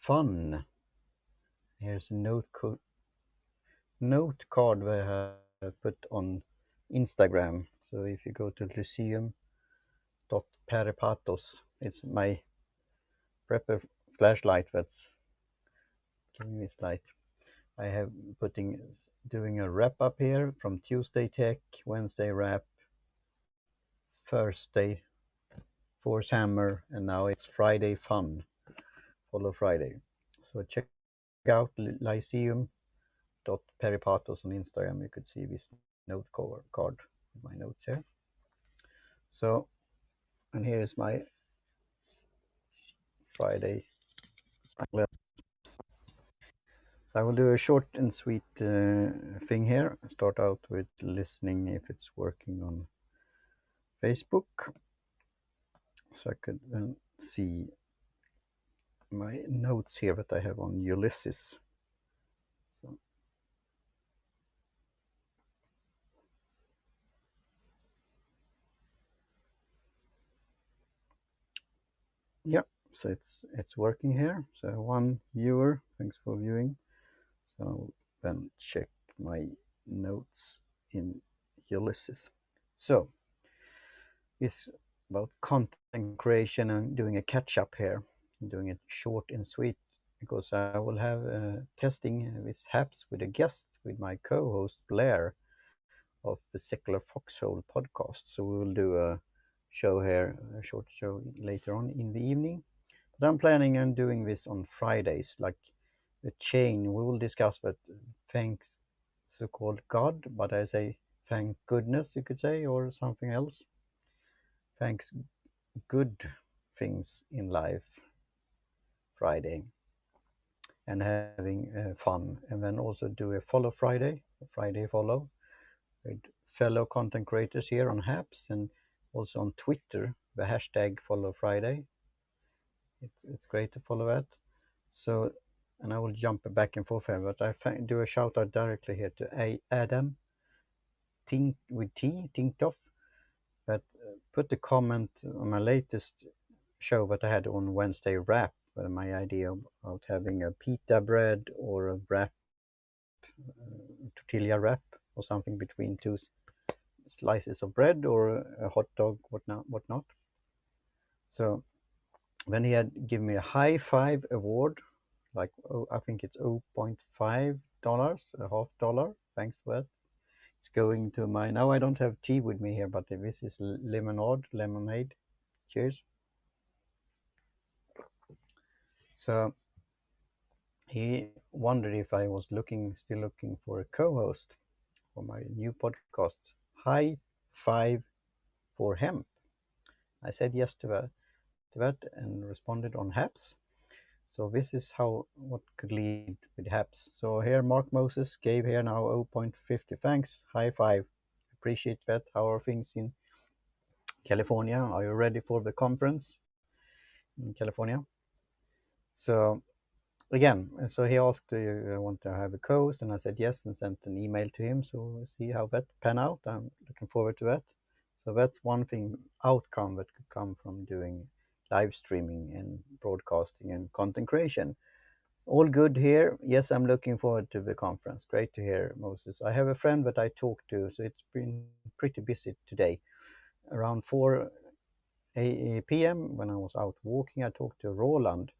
fun. Here's a note card that I have put on Instagram. So if you go to lyceum.peripatos, it's my prepper flashlight that's giving this light. I have doing a wrap up here from Tuesday Tech, Wednesday wrap, Thursday Force Hammer, and now it's Friday Fun, Follow Friday. So check out lyceum.peripatos on Instagram. You could see this note cover card with my notes here. So, and here is my Friday. So I will do a short and sweet thing here. Start out with listening if it's working on Facebook. So I could then see my notes here that I have on Ulysses. So, yeah, so it's working here. So one viewer, thanks for viewing. So I'll then check my notes in Ulysses. So it's about content creation and doing a catch up here, doing it short and sweet, because I will have testing with HAPS with a guest with my co-host Blair of the Secular Foxhole podcast. So we will do a show here, a short show later on in the evening. But I'm planning on doing this on Fridays, like a chain. We will discuss that thanks so-called God, but I say thank goodness, you could say, or something else. Thanks good things in life Friday, and having fun, and then also do a follow Friday follow with fellow content creators here on HAPS and also on Twitter, the hashtag follow Friday. It's great to follow that. So, and I will jump back and forth here, but I do a shout out directly here to Adam Tinkoff, that put a comment on my latest show that I had on Wednesday wrap, my idea about having a pita bread or a wrap, tortilla wrap, or something between two slices of bread or a hot dog, whatnot. So then he had given me a high five award, like I think it's $0.5, a half dollar. Thanks for that. It's going to my, now I don't have tea with me here, but this is lemonade. Cheers. So he wondered if I was still looking for a co-host for my new podcast, High Five for Hemp. I said yes to that and responded on HAPS. So this is what could lead with HAPS. So here Mark Moses gave here now 0.50. Thanks, high five. Appreciate that. How are things in California? Are you ready for the conference in California? So again, so he asked, do you want to have a co-host? And I said yes, and sent an email to him. So we'll see how that pan out. I'm looking forward to that. So that's one outcome that could come from doing live streaming and broadcasting and content creation. All good here. Yes, I'm looking forward to the conference. Great to hear, Moses. I have a friend that I talked to, so it's been pretty busy today. Around 4 p.m. when I was out walking, I talked to Roland,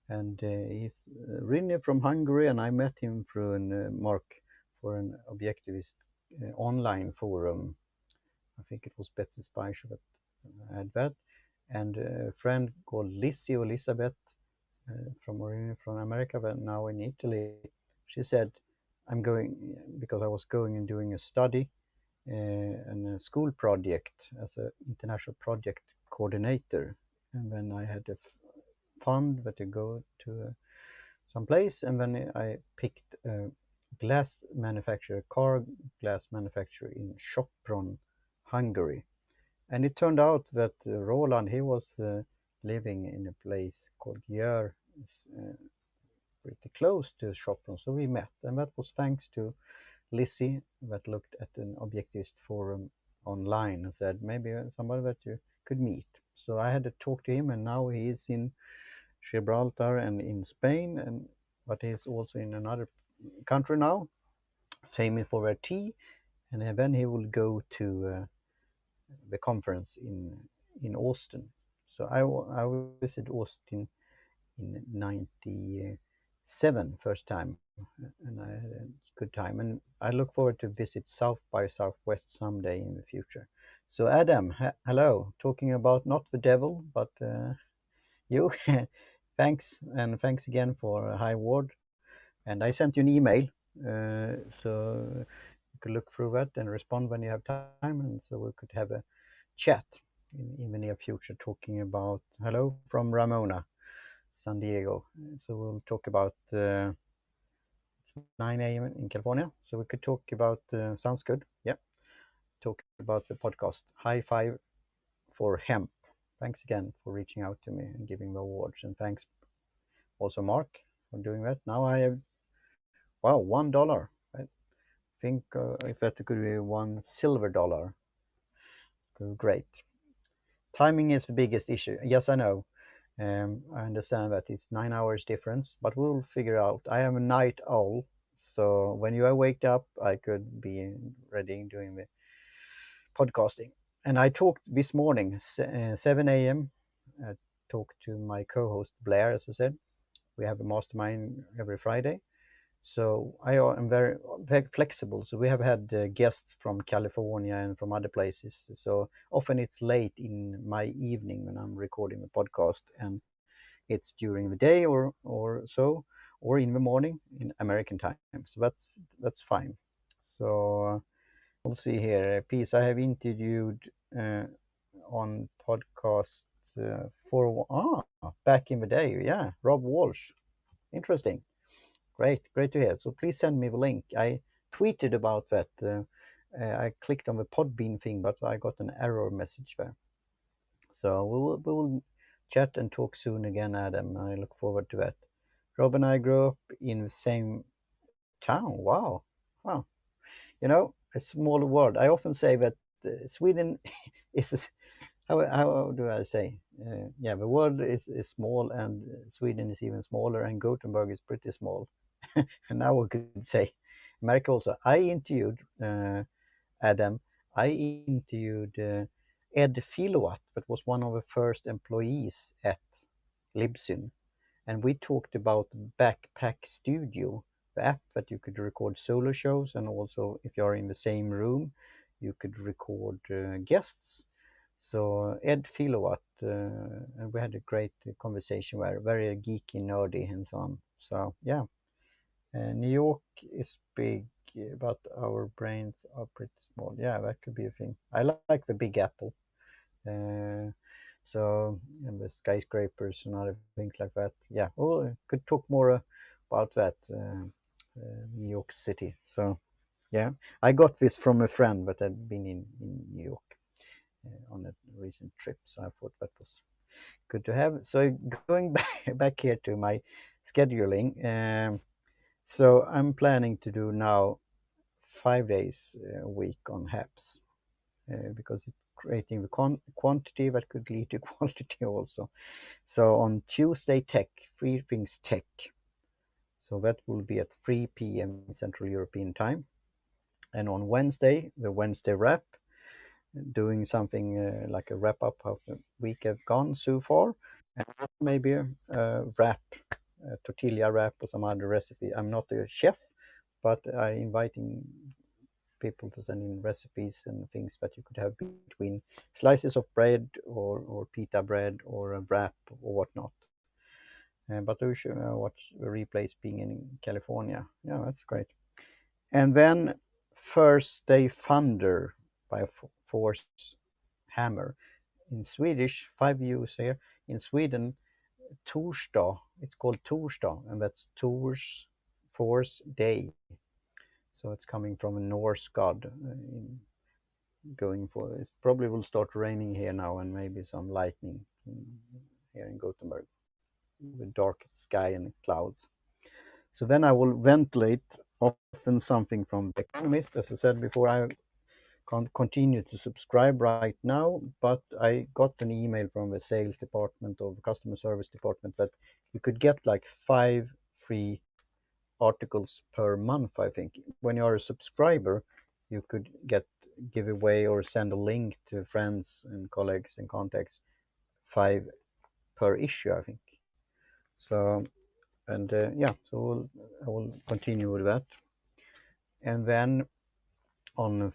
and he's originally from Hungary, and I met him through Mark for an objectivist online forum. I think it was Betsy Speicher that had that, and a friend called Lizzie or Elizabeth from America, but now in Italy. She said, I'm going, because I was going and doing a study and a school project as an international project coordinator. And then I had a fund that to go to some place, and then I picked a car glass manufacturer in Sopron, Hungary. And it turned out that Roland, he was living in a place called Györ, pretty close to Sopron. So we met, and that was thanks to Lizzie that looked at an objectivist forum online and said maybe somebody that you could meet. So I had to talk to him, and now he is in Gibraltar and in Spain, and but he's also in another country now, famous for their tea. And then he will go to the conference in Austin. So I will visit Austin in '97 first time, and I had a good time. And I look forward to visit South by Southwest someday in the future. So Adam, hello. Talking about not the devil, but you. Thanks, and thanks again for a high ward. And I sent you an email, so you could look through that and respond when you have time, and so we could have a chat in the near future, talking about hello from Ramona, San Diego. So we'll talk about it's 9 a.m. in California, so we could talk about sounds good. Yeah, talk about the podcast. High five for hemp. Thanks again for reaching out to me and giving the awards, and thanks also Mark for doing that. Now I have wow $1. I think if that could be one silver dollar, great. Timing is the biggest issue. Yes, I know. I understand that it's 9 hours difference, but we'll figure out. I am a night owl, so when you are waked up, I could be ready doing the podcasting. And I talked this morning, 7 a.m. I talked to my co-host Blair, as I said. We have a mastermind every Friday. So I am very, very flexible. So we have had guests from California and from other places. So often it's late in my evening when I'm recording the podcast, and it's during the day or so, or in the morning in American time. So that's fine. So we'll see here. Piece I have interviewed on podcast for back in the day. Yeah, Rob Walsh. Interesting. Great to hear. So please send me the link. I tweeted about that. I clicked on the Podbean thing, but I got an error message there. So we will chat and talk soon again, Adam. I look forward to that. Rob and I grew up in the same town. Wow, wow. A small world. I often say that Sweden is how do I say? Yeah, the world is small, and Sweden is even smaller, and Gothenburg is pretty small. And now we could say America also. I interviewed Adam. I interviewed Ed Filowat, that was one of the first employees at Libsyn, and we talked about Backpack Studio, the app that you could record solo shows, and also if you're in the same room, you could record guests. So Ed Filowat, and we had a great conversation where very geeky, nerdy, and so on. So yeah, New York is big, but our brains are pretty small. Yeah, that could be a thing. I like the Big Apple. Uh, and the skyscrapers and other things like that. Yeah, well, could talk more about that, New York City. So yeah, I got this from a friend that had been in New York on a recent trip. So I thought that was good to have. So going back here to my scheduling. So I'm planning to do now 5 days a week on HAPS because it's creating the quantity that could lead to quality also. So on Tuesday Tech, Three Things Tech. So that will be at 3 p.m. Central European Time. And on Wednesday, the Wednesday Wrap, doing something like a wrap up of the week have gone so far. And maybe a wrap, a tortilla wrap or some other recipe. I'm not a chef, but I'm inviting people to send in recipes and things that you could have between slices of bread or pita bread or a wrap or whatnot. But we should watch the replays being in California. Yeah, that's great. And then Thursday Thunder by Force Hammer. In Swedish, 5 views here. In Sweden, Torsdag. It's called Torsdag, and that's Tors Force Day. So it's coming from a Norse god. Going for it probably will start raining here now, and maybe some lightning here in Gothenburg with dark sky and clouds. So then I will ventilate often something from The Economist. As I said before, I can't continue to subscribe right now, but I got an email from the sales department or the customer service department that you could get like 5 free articles per month, I think. When you're a subscriber, you could give away or send a link to friends and colleagues and contacts, 5 per issue, I think. So, and yeah, so I will continue with that. And then on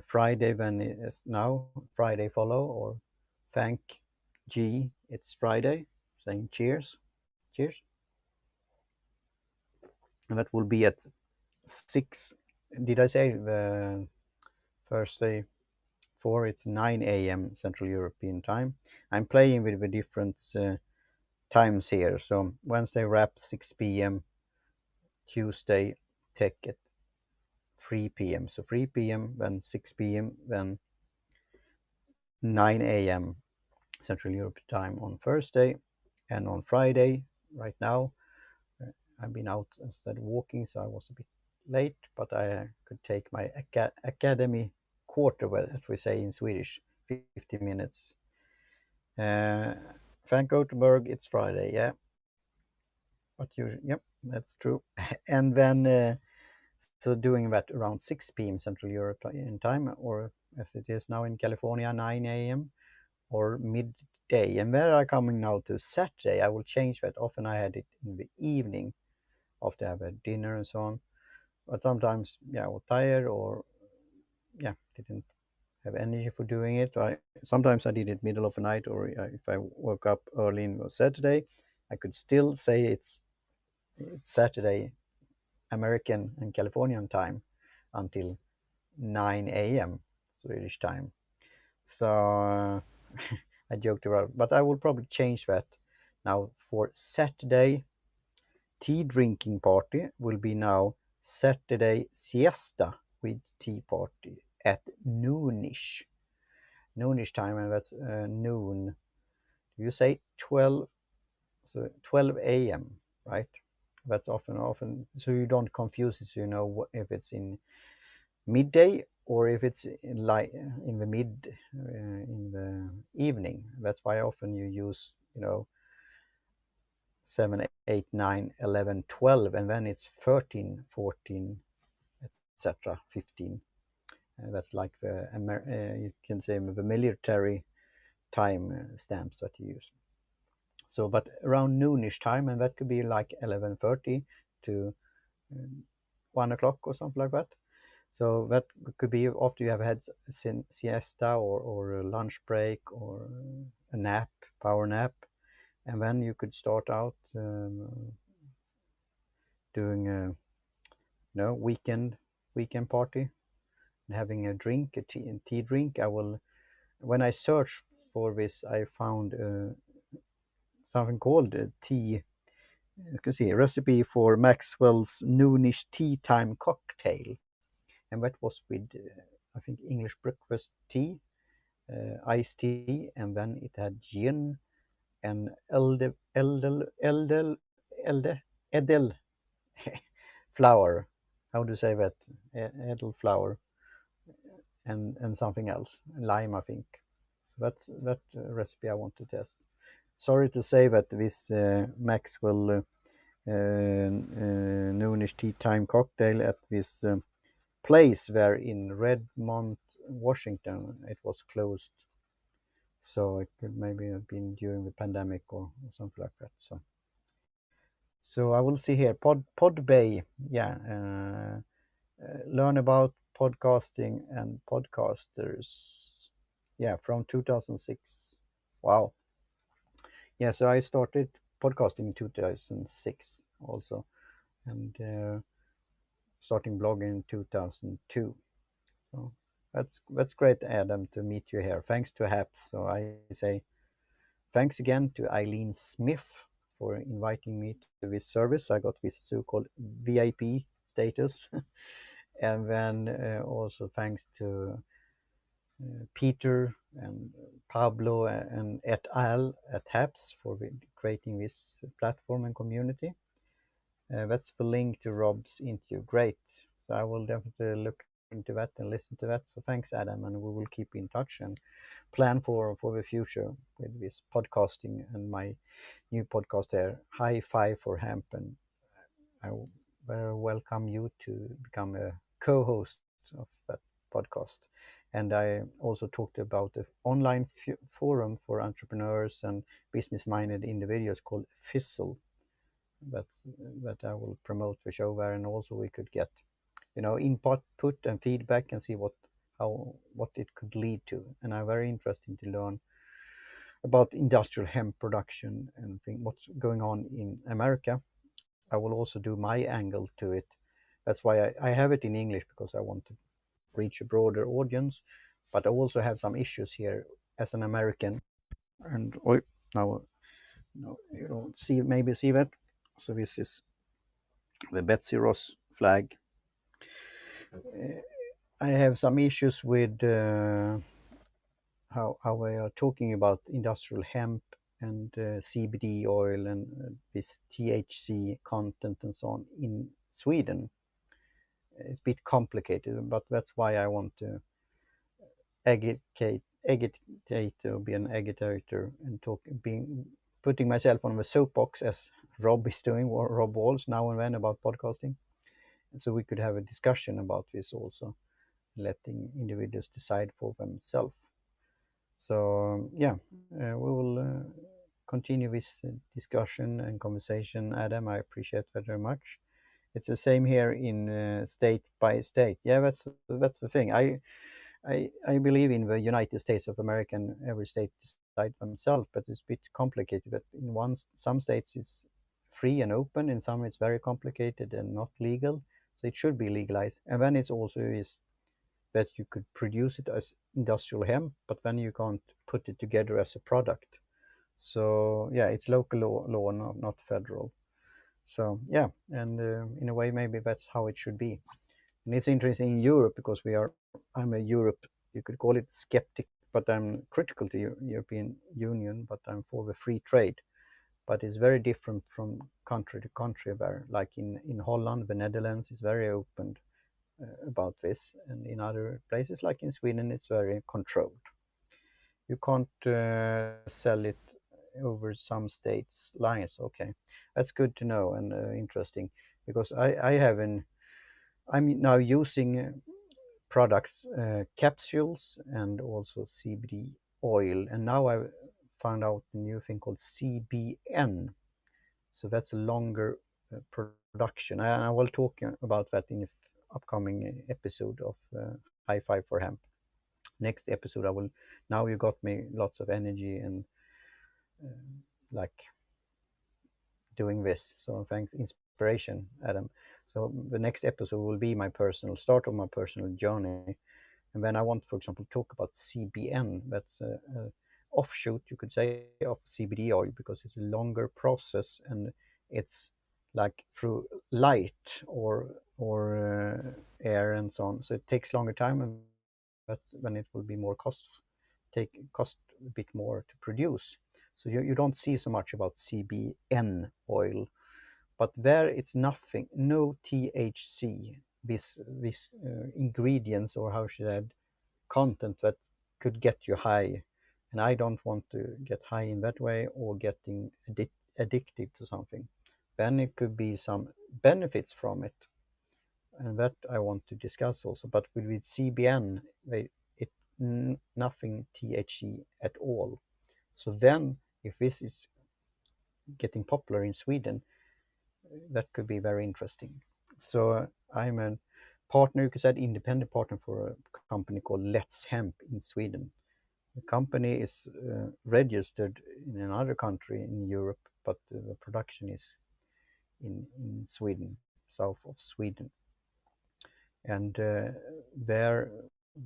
Friday, when it is now Friday follow, or thank G, it's Friday, saying cheers, cheers. And that will be at 6. Did I say the Thursday 4? It's 9 a.m. Central European time. I'm playing with the different times here. So Wednesday wrap 6 p.m. Tuesday tech at 3 p.m. So 3 p.m. then 6 p.m. then 9 a.m. Central European time on Thursday, and on Friday right now I've been out instead of walking, so I was a bit late, but I could take my academy quarter, as we say in Swedish, 50 minutes. Frank Gothenburg, it's Friday, yeah. But yep, that's true. And then, so doing that around 6 p.m. Central European time, or as it is now in California, 9 a.m. or midday. And where I'm coming now to Saturday, I will change that. Often I had it in the evening after I have a dinner and so on. But sometimes, yeah, I was tired or, yeah, didn't have energy for doing it. Sometimes I did it middle of the night, or if I woke up early in Saturday, I could still say it's Saturday American and Californian time until 9 a.m. Swedish time. So I joked around, but I will probably change that now for Saturday. Tea drinking party will be now Saturday siesta with tea party at noonish time, and that's noon. You say 12, so 12 a.m. right? That's often so you don't confuse it. So you know if it's in midday or if it's in the in the evening. That's why often you use 7, 8, 9, 11, 12, and then it's 13, 14, etc., 15. That's like you can say the military time stamps that you use. So, but around noonish time, and that could be like 11:30 to 1 o'clock or something like that. So that could be after you have had siesta or a lunch break or a nap, power nap, and then you could start out doing a weekend party and having a drink, a tea drink. When I searched for this, I found something called tea. You can see a recipe for Maxwell's noonish tea time cocktail, and that was with I think English breakfast tea, iced tea, and then it had gin and edel flour. How do you say that? Edel flour and something else, lime, I think. So that's that recipe I want to test. Sorry to say that this Maxwell noonish tea time cocktail at this place there in Redmond, Washington, it was closed. So it could maybe have been during the pandemic or something like that. So I will see here. Podbay, yeah. Learn about podcasting and podcasters. Yeah, from 2006. Wow. Yeah, so I started podcasting in 2006 also, and starting blogging in 2002. So that's great, Adam, to meet you here. Thanks to HAPS. So I say thanks again to Eileen Smith for inviting me to this service. I got this so-called VIP status. And then also thanks to Peter and Pablo and et al. At HAPS for creating this platform and community. That's the link to Rob's interview. Great. So I will definitely look into that and listen to that. So thanks, Adam, and we will keep in touch and plan for the future with this podcasting and my new podcast there, High Five for Hemp. And I will welcome you to become a co-host of that podcast. And I also talked about the online forum for entrepreneurs and business-minded individuals called Fizzle. That's that I will promote the show there, and also we could get input and feedback and see what it could lead to. And I'm very interested to learn about industrial hemp production and think what's going on in America. I will also do my angle to it. That's why I have it in English, because I want to reach a broader audience. But I also have some issues here as an American. And now, no, you don't see that. So this is the Betsy Ross flag. I have some issues with how we are talking about industrial hemp and CBD oil and this THC content and so on in Sweden. It's a bit complicated, but that's why I want to agitate or be an agitator and putting myself on the soapbox as Rob is doing, or Rob Walls now and then, about podcasting. And so we could have a discussion about this also, letting individuals decide for themselves. So yeah, we will continue this discussion and conversation, Adam. I appreciate that very much. It's the same here in state by state. Yeah, that's the thing. I believe in the United States of America, and every state decide themselves, but it's a bit complicated. But in some states it's free and open, in some it's very complicated and not legal. So it should be legalized. And then it's also is that you could produce it as industrial hemp, but then you can't put it together as a product. So yeah, it's local law, not federal. So yeah, and in a way, maybe that's how it should be. And it's interesting in Europe, because I'm a Europe, you could call it skeptic, but I'm critical to European Union, but I'm for the free trade. But it's very different from country to country. Where, like in Holland, the Netherlands is very open about this, and in other places, like in Sweden, it's very controlled. You can't sell it over some states' lines. Okay, that's good to know and interesting, because I'm now using products, capsules, and also CBD oil, and now I found out a new thing called CBN. So that's a longer production, and I will talk about that in the upcoming episode of High Five for Hemp. Next episode, I will. Now you got me lots of energy and like doing this. So thanks, inspiration, Adam. So the next episode will be my personal start of my personal journey, and then I want, for example, talk about CBN. That's a offshoot, you could say, of CBD oil, because it's a longer process and it's like through light or air and so on. So it takes longer time, and but then it will be more cost a bit more to produce. So you don't see so much about CBN oil, but there it's nothing, no THC, this ingredients, or how should I add, content that could get you high. And I don't want to get high in that way, or getting addicted to something. Then it could be some benefits from it, and that I want to discuss also. But with CBN, it nothing THC at all. So then, if this is getting popular in Sweden, that could be very interesting. So I'm a partner, you could say, independent partner for a company called Let's Hemp in Sweden. The company is registered in another country in Europe, but the production is in Sweden, south of Sweden. And there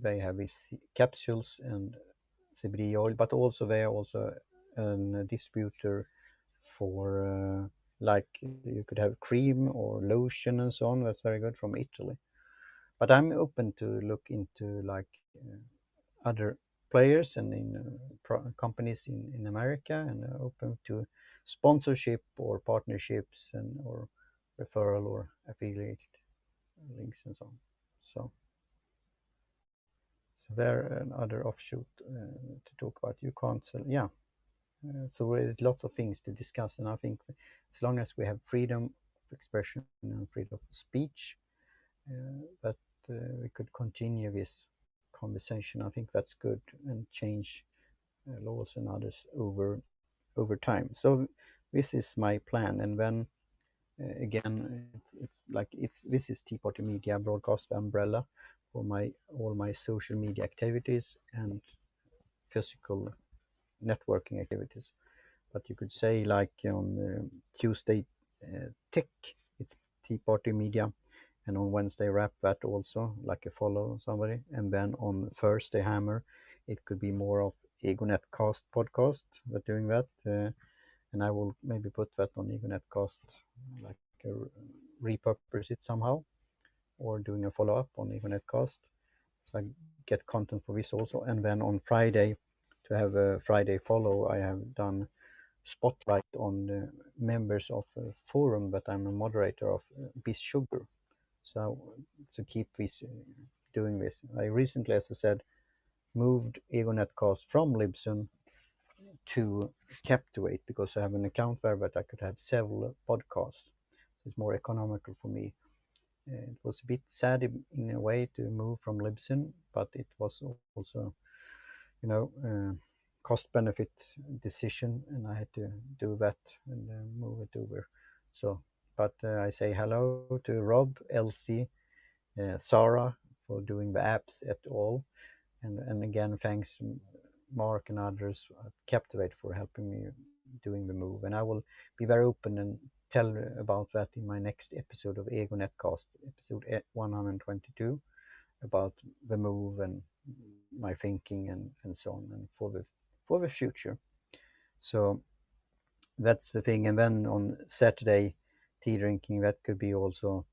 they have these capsules and CBD oil, but also they are also a distributor for like you could have cream or lotion and so on. That's very good, from Italy. But I'm open to look into like other players and in companies in America, and open to sponsorship or partnerships or referral or affiliate links and so on. So So there another offshoot to talk about. You can't sell, yeah. So there's lots of things to discuss, and I think as long as we have freedom of expression and freedom of speech, that we could continue this conversation. I think that's good, and change laws and others over time. So this is my plan, and then again, it's like this is Tea Party Media broadcast umbrella for my all my social media activities and physical networking activities. But you could say like on Tuesday Tech, it's Tea Party Media, and on Wednesday Wrap that also like a follow somebody, and then on Thursday Hammer, it could be more of Egonet Cast podcast. But doing that, and I will maybe put that on Egonet Cast, like repurpose it somehow, or doing a follow up on Egonet Cast. So I get content for this also, and then on Friday, to have a Friday follow, I have done spotlight on the members of a forum that I'm a moderator of, Biz Sugar. So to keep this doing this, I recently, as I said, moved Egonetcast from Libsyn to Captivate because I have an account there that I could have several podcasts. So it's more economical for me. It was a bit sad in a way to move from Libsyn, but it was also, you know, cost benefit decision, and I had to do that and move it over. So, but I say hello to Rob, Elsie, Sarah for doing the apps at all, and again thanks Mark and others at Captivate for helping me doing the move. And I will be very open and tell about that in my next episode of Ego Netcast, episode 122, about the move and my thinking and so on, and for the future. So that's the thing. And then on Saturday, tea drinking, that could be also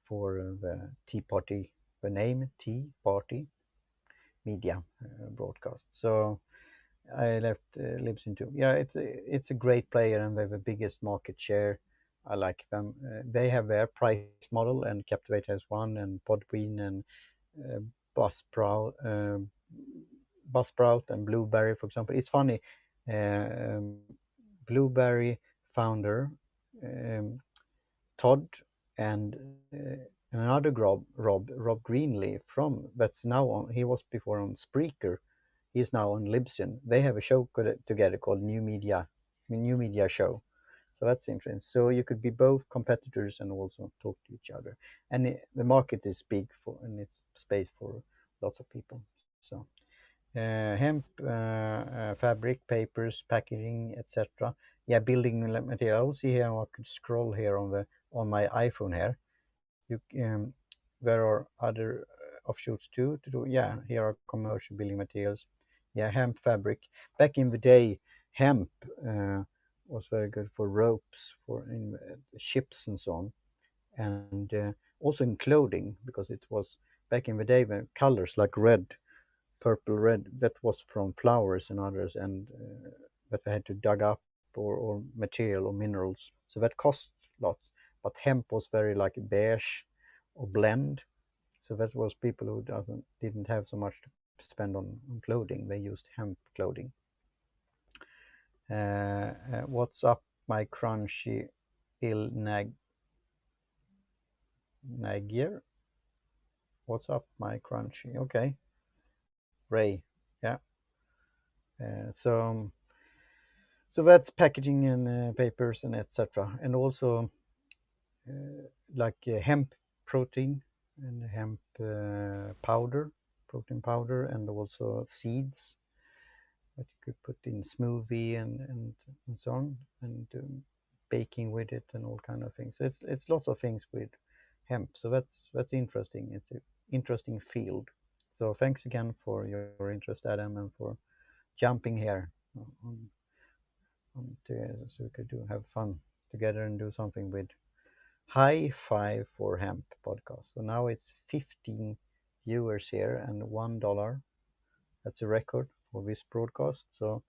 for the Tea Party, the name Tea Party Media broadcast. So I left Libsyn too. Yeah, it's a great player, and they have the biggest market share. I like them. They have their price model, and Captivate has one, and Podbean and uh, Buzzsprout, Buzzsprout and Blueberry, for example. It's funny. Um, Blueberry founder um, Todd and another Rob Greenlee from that's now on. He was before on Spreaker. He's now on Libsyn. They have a show together called New Media Show. So that's interesting. So you could be both competitors and also talk to each other. And the market is big for, and it's space for lots of people. So hemp, fabric, papers, packaging, etc. Yeah, building material. See here, I could scroll here on my iPhone here. You there are other offshoots too to do. Yeah, here are commercial building materials. Yeah, hemp fabric. Back in the day, hemp was very good for ropes, for in ships and so on, and also in clothing because it was back in the day when colors like red, purple, red that was from flowers and others, and that they had to dug up or material or minerals. So that cost lots. But hemp was very like beige or blend. So that was people who didn't have so much to spend on clothing. They used hemp clothing. What's up, my crunchy ill nagier? What's up, my crunchy? Okay, Ray. Yeah. So that's packaging and papers and etc. And also like hemp protein and hemp powder, protein powder, and also seeds that you could put in smoothie and so on, and baking with it and all kind of things. So it's lots of things with hemp. So that's interesting. It's an interesting field. So thanks again for your interest, Adam, and for jumping here on, so we could have fun together and do something with High Five for Hemp podcast. So now it's 15 viewers here and $1. That's a record for this broadcast. So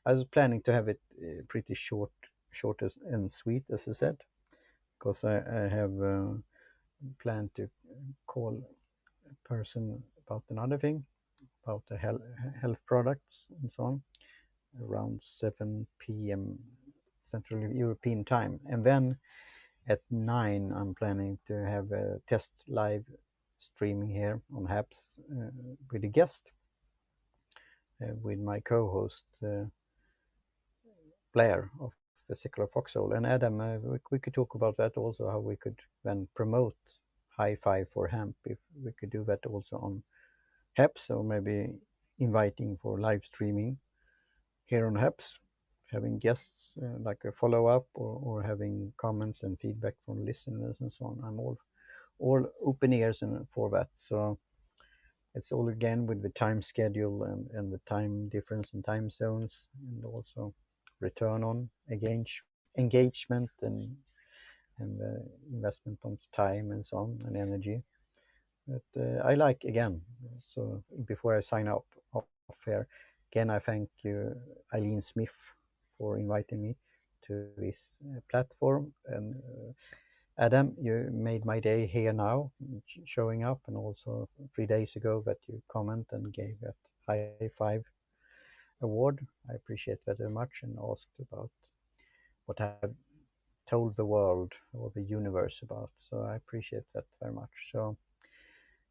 I was planning to have it pretty short and sweet, as I said, because I have planned to call a person about another thing. about the health products and so on around 7 p.m. Central European time. And then at 9, I'm planning to have a test live streaming here on Haps with a guest, with my co-host Blair of the Secular Foxhole. And Adam, we could talk about that also, how we could then promote High Five for Hemp, if we could do that also on Haps, or maybe inviting for live streaming here on Haps, having guests like a follow up, or having comments and feedback from listeners and so on. I'm all open ears and for that. So it's all again with the time schedule and the time difference in time zones, and also return on engagement and investment on time and so on, and energy. But I like, again, so before I sign up off here, again, I thank you, Eileen Smith, for inviting me to this platform. And Adam, you made my day here now, showing up, and also 3 days ago that you comment and gave that high five award. I appreciate that very much, and asked about what I've told the world or the universe about. So I appreciate that very much. So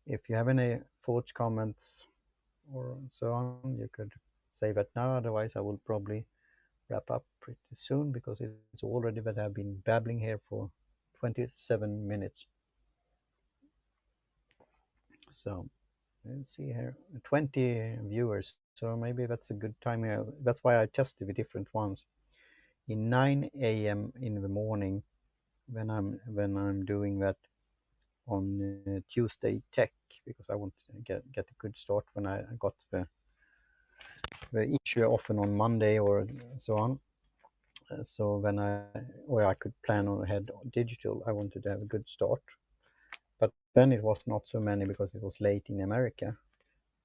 if you have any thoughts, comments, or so on, you could say that now. Otherwise, I will probably wrap up pretty soon, because it's already that I've been babbling here for 27 minutes. So let's see here, 20 viewers. So maybe that's a good time here. That's why I tested the different ones. In 9 a.m. in the morning, when I'm doing that on Tuesday Tech, because I want to get a good start when I got the issue often on Monday or so on. So when I could plan on ahead digital, I wanted to have a good start. But then it was not so many because it was late in America.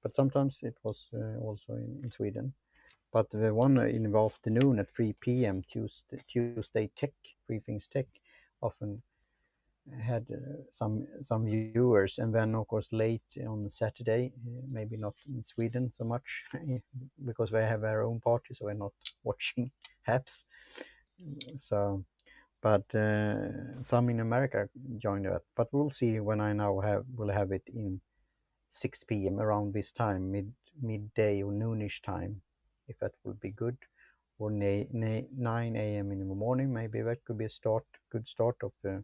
But sometimes it was also in Sweden. But the one in the afternoon at 3 p.m. Tuesday Tech, Three Things Tech, often had some viewers. And then of course late on Saturday, maybe not in Sweden so much, because they have their own party, so we're not watching Haps. So, but some in America joined that. But we'll see when I now will have it in 6 p.m. around this time, midday or noonish time, if that will be good, or 9 a.m. in the morning. Maybe that could be a good start of the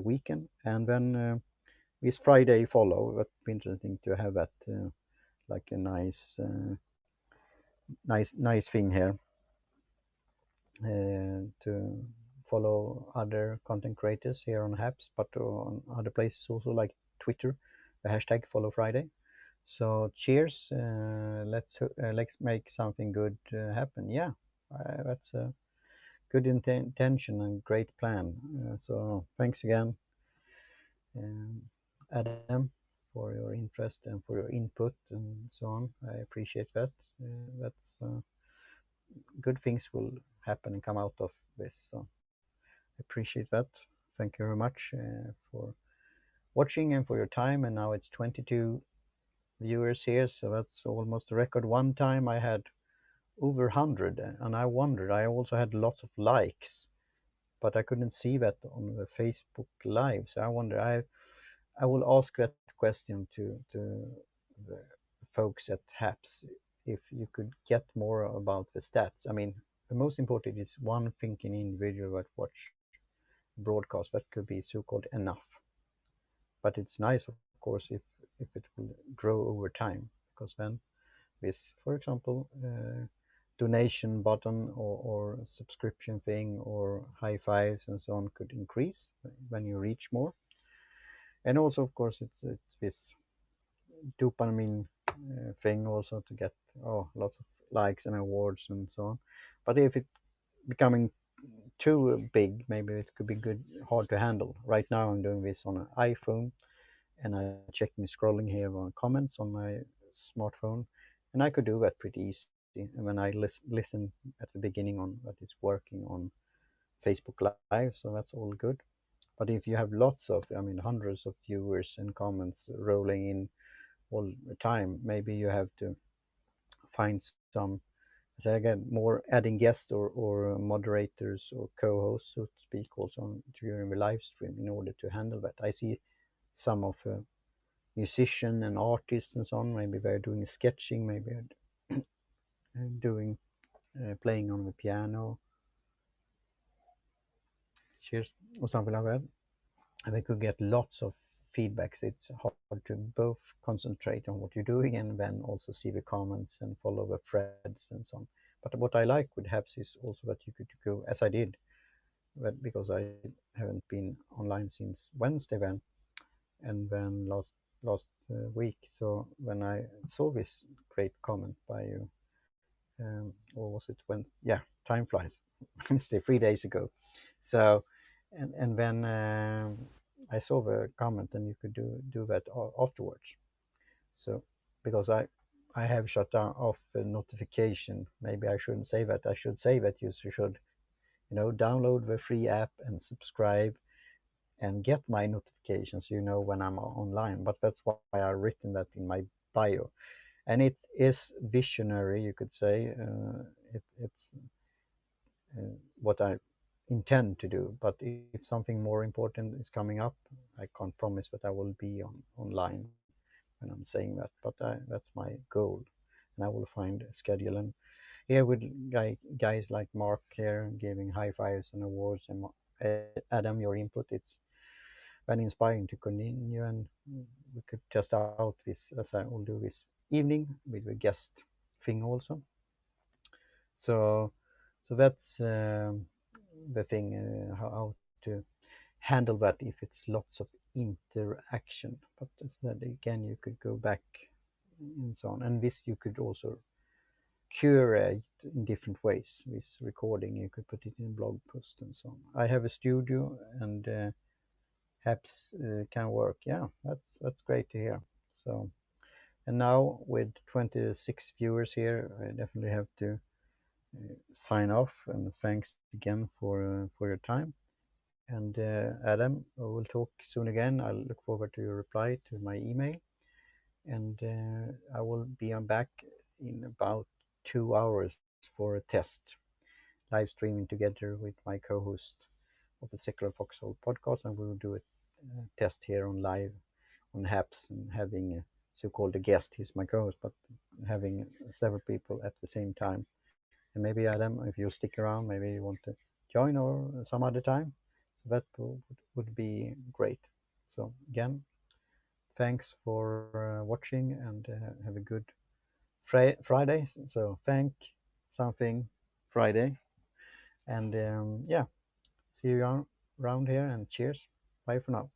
weekend. And then this Friday follow. That'd be interesting to have that like a nice thing here to follow other content creators here on Haps, but on other places also, like Twitter, the hashtag Follow Friday. So cheers. Let's make something good happen. Yeah, that's a good intention and great plan. So thanks again, um, Adam, for your interest and for your input and so on. I appreciate that. That's good things will happen and come out of this. So I appreciate that. Thank you very much for watching and for your time. And now it's 22 viewers here, so that's almost a record. One time I had over 100, and I wondered, I also had lots of likes, but I couldn't see that on the Facebook Live. So I wonder, I will ask that question to the folks at HAPS, if you could get more about the stats. I mean, the most important is one thinking individual that watch broadcast. That could be so-called enough. But it's nice, of course, if it will grow over time, because then this, for example, donation button or subscription thing or high fives and so on could increase when you reach more. And also, of course, it's this dopamine thing also to get lots of likes and awards and so on. But if it becoming too big, maybe it could be hard to handle. Right now I'm doing this on an iPhone, and I'm checking scrolling here on comments on my smartphone, and I could do that pretty easy. And when I listen at the beginning on that it's working on Facebook Live, so that's all good. But if you have lots of, I mean, hundreds of viewers and comments rolling in all the time. Maybe you have to find some, as again, more adding guests or moderators or co-hosts, so to speak, also during the live stream in order to handle that. I see some of musician and artists and so on. Maybe they're doing sketching, maybe doing playing on the piano, cheers, or something like that. And they could get lots of feedbacks. It's hard to both concentrate on what you're doing and then also see the comments and follow the threads and so on. But what I like with Habs is also that you could go, as I did, but because I haven't been online since Wednesday then, and then last week. So when I saw this great comment by you, or was it when? Yeah, time flies. Wednesday, 3 days ago. So, and then I saw the comment, and you could do that afterwards. So because I have shut down off the notification. Maybe I shouldn't say that. I should say that you should, download the free app and subscribe and get my notifications, when I'm online. But that's why I've written that in my bio. And it is visionary, you could say. It's what I intend to do. But if something more important is coming up, I can't promise that I will be online when I'm saying that. But that's my goal, and I will find a schedule. And here with guys like Mark here giving high fives and awards, and Adam, your input, it's very inspiring to continue. And we could test out this, as I will do this evening, with the guest thing also. So that's the thing, how to handle that if it's lots of interaction. But as that again, you could go back and so on. And this you could also curate in different ways. This recording, you could put it in blog post and so on. I have a studio, and apps can work. Yeah, that's great to hear. So, and now with 26 viewers here, I definitely have to sign off. And thanks again for your time. And Adam, we'll talk soon again. I'll look forward to your reply to my email. And I will be back in about 2 hours for a test, live streaming together with my co-host of the Secular Foxhole podcast, and we will do a test here on live on Haps, and having a so-called a guest. He's my co-host, but having several people at the same time. And maybe Adam, if you stick around, maybe you want to join or some other time. So that would be great. So again, thanks for watching, and have a good Friday. So thank something Friday, and yeah, see you around here, and cheers. Bye for now.